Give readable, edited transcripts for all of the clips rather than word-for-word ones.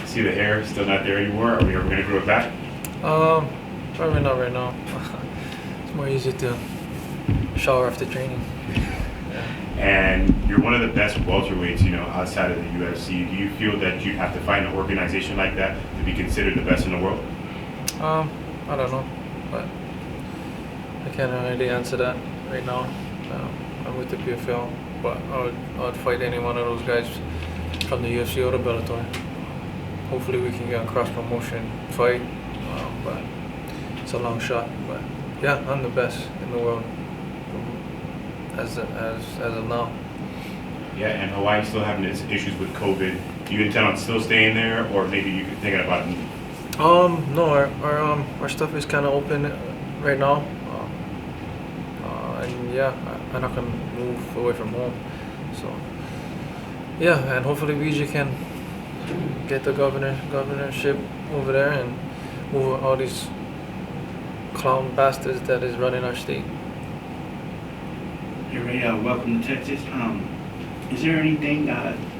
See the hair still not there anymore? Are we ever going to grow it back? Probably not right now. It's more easy to shower after training. And you're one of the best welterweights, outside of the UFC. Do you feel that you have to find an organization like that to be considered the best in the world? I don't know, but I can't really answer that right now. I'm with the PFL, but I would fight any one of those guys from the UFC or the Bellator. Hopefully we can get a cross-promotion fight, but it's a long shot. But yeah, I'm the best in the world as of now. Yeah, and Hawaii still having its issues with COVID. Do you intend on still staying there, or maybe you're thinking about moving? No, our stuff is kind of open right now, and yeah, I'm not gonna move away from home. So yeah, and hopefully VJ can get the governorship over there and move all these clown bastards that is running our state. Hey Ray, welcome to Texas. Is there anything, do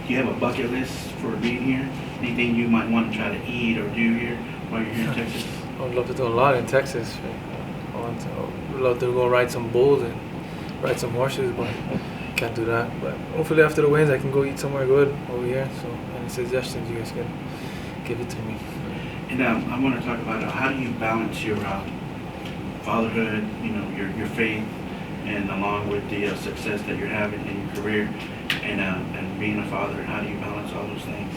you have a bucket list for being here? Anything you might want to try to eat or do here while you're here in Texas? I would love to do a lot in Texas. I would love to go ride some bulls and ride some horses, but can't do that. But hopefully after the wins, I can go eat somewhere good over here. So any suggestions, you guys can give it to me. And I want to talk about how do you balance your fatherhood, your faith, and along with the success that you're having in your career, and being a father. How do you balance all those things?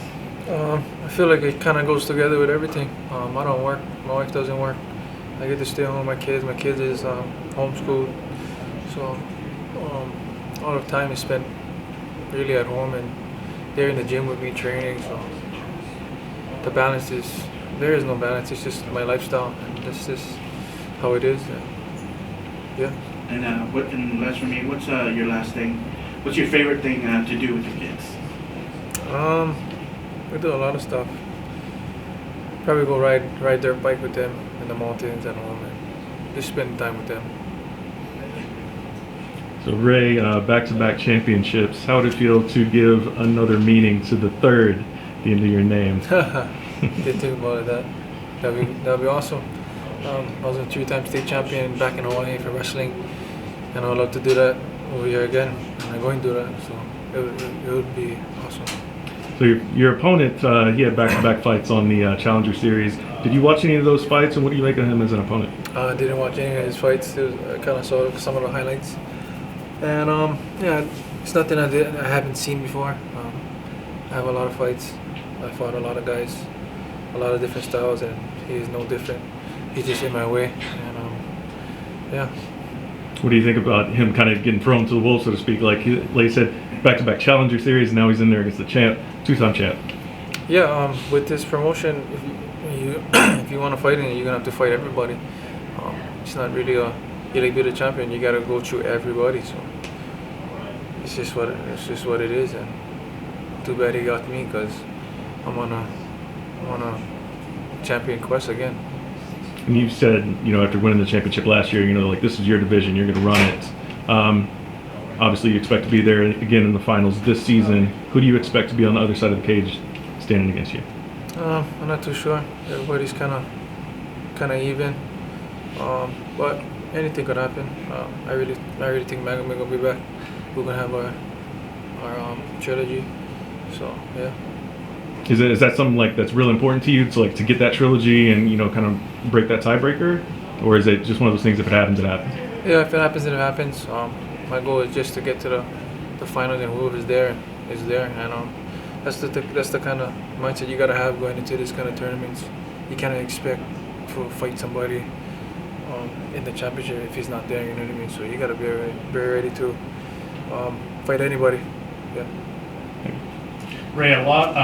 I feel like it kind of goes together with everything. I don't work. My wife doesn't work. I get to stay home with my kids. My kids is homeschooled. So all the time is spent really at home, and they're in the gym with me training. So there is no balance. It's just my lifestyle, and this is how it is. Yeah. And last for me, what's your last thing? What's your favorite thing to do with your kids? We do a lot of stuff. Probably go ride dirt bike with them in the mountains at home and just spend time with them. So Ray, back-to-back championships. How would it feel to give another meaning to the third at the end of your name? Didn't think about it. That'd be awesome. I was a 3-time state champion back in Hawaii for wrestling, and I would love to do that over here again. And I'm going to do that, so it would be awesome. So your opponent, he had back-to-back fights on the Challenger Series. Did you watch any of those fights, and what do you make of him as an opponent? I didn't watch any of his fights. I kind of saw some of the highlights, and yeah, it's nothing I haven't seen before. I have a lot of fights. I fought a lot of guys, a lot of different styles, and he is no different. He's just in my way, and yeah. What do you think about him kind of getting thrown to the wolves, so to speak? Like you said, back-to-back Challenger Series, and now he's in there against the champ, two-time champ. Yeah, with this promotion, if you want to fight in it, you're gonna have to fight everybody. It's not really you like be the champion, you gotta go through everybody. So it's just what it is, and too bad he got me because I'm on a champion quest again. And you said, after winning the championship last year, like this is your division, you're going to run it. Obviously, you expect to be there again in the finals this season. Who do you expect to be on the other side of the cage standing against you? I'm not too sure. Everybody's kind of even, but anything could happen. I really think Magomed will be back. We're gonna have our trilogy. So yeah. Is that something that's real important to you to get that trilogy and kind of break that tiebreaker, or is it just one of those things if it happens, it happens? Yeah, if it happens, it happens. My goal is just to get to the finals, and whoever's there is there, and that's the kind of mindset you gotta have going into this kind of tournaments. You can't expect to fight somebody in the championship if he's not there. You know what I mean? So you gotta be very ready to fight anybody. Yeah. Ray, a lot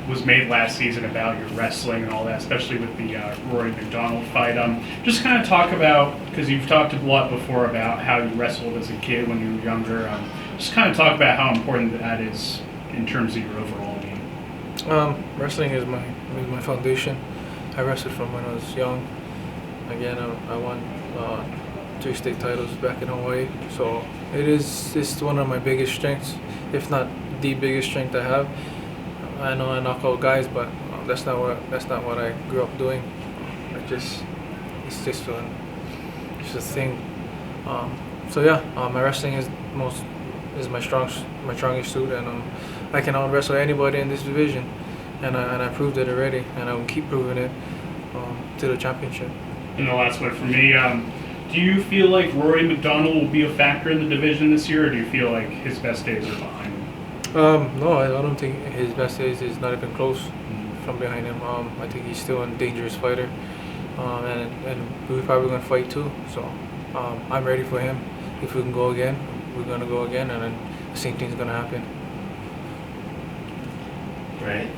was made last season about your wrestling and all that, especially with the Rory McDonald fight. Just kind of talk about, because you've talked a lot before about how you wrestled as a kid when you were younger. Just kind of talk about how important that is in terms of your overall game. Wrestling is my foundation. I wrestled from when I was young. Again, I won 3 state titles back in Hawaii. So it's one of my biggest strengths, if not the biggest strength I have. I know I knock out guys, but that's not what I grew up doing. It's just a thing. So yeah, my wrestling is my strongest suit, and I can out wrestle anybody in this division, and I proved it already, and I will keep proving it to the championship. And the last one for me, do you feel like Rory McDonald will be a factor in the division this year, or do you feel like his best days are behind him? No, I don't think his best days is not even close from behind him. I think he's still a dangerous fighter, and we're probably gonna fight too. So I'm ready for him. If we can go again, we're gonna go again, and then the same thing's gonna happen. Right.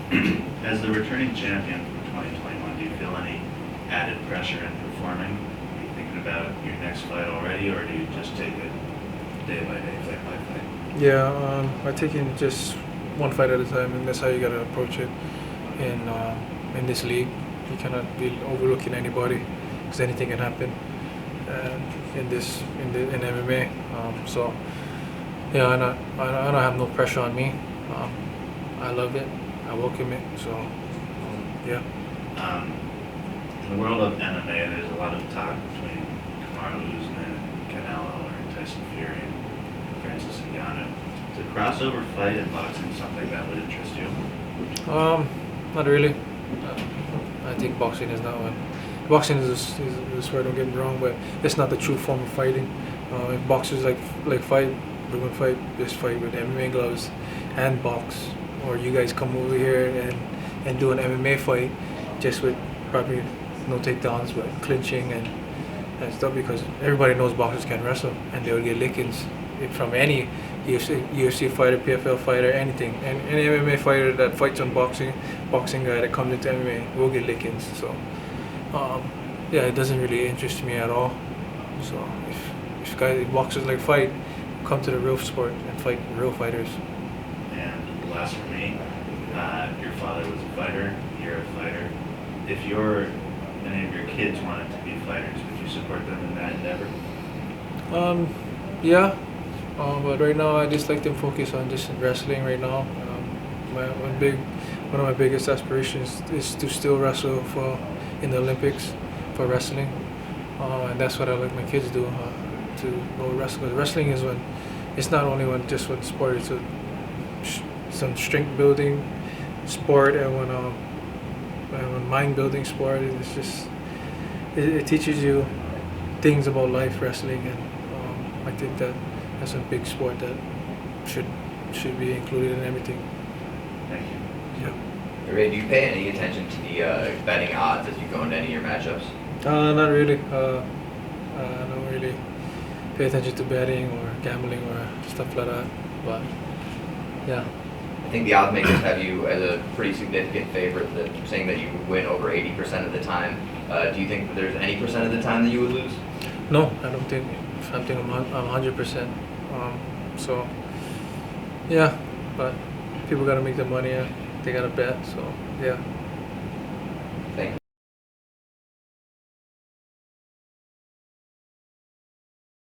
As the returning champion from 2021, do you feel any added pressure in performing? Are you thinking about your next fight already, or do you just take it day by day, fight by fight? Yeah, I take it just one fight at a time, and that's how you gotta approach it in this league. You cannot be overlooking anybody, because anything can happen in MMA. So yeah, I don't have no pressure on me. I love it. I welcome it. So yeah. In the world of MMA, there's a lot of talk between Kamaru Usman, Canelo, or Tyson Fury, and Francis Ngannou. Is a crossover fight in boxing something that would interest you? Not really. I think boxing is not one. Boxing is a sport, don't get me wrong, but it's not the true form of fighting. If boxers like fight, we're gonna fight. Just fight with MMA gloves and box, or you guys come over here and do an MMA fight, just with probably no takedowns, but clinching and stuff, because everybody knows boxers can wrestle, and they'll get lickings from any UFC fighter, PFL fighter, anything. And any MMA fighter that fights on boxing guy that comes into MMA will get lickings. So yeah, it doesn't really interest me at all. So if boxers like fight, come to the real sport and fight real fighters. And last for me, your father was a fighter, you're a fighter. If any of your kids wanted to be fighters, would you support them in that endeavor? Yeah, but right now I just like to focus on just wrestling right now. One of my biggest aspirations is to still wrestle in the Olympics for wrestling, and that's what I like my kids do, to go wrestle. Wrestling is it's not only just one sport; it's some strength building sport, and one mind building sport. It's just it teaches you things about life, wrestling, and I think that's a big sport that should be included in everything. Thank you. Yeah. Ray, do you pay any attention to the betting odds as you go into any of your matchups? Not really. I don't really pay attention to betting or gambling or stuff like that. But yeah. I think the odds makers have you as a pretty significant favorite, saying that you would win over 80% of the time. Do you think that there's any percent of the time that you would lose? No, I don't think. I think I'm 100%. So yeah, but people gotta make the money. They gotta bet. So yeah.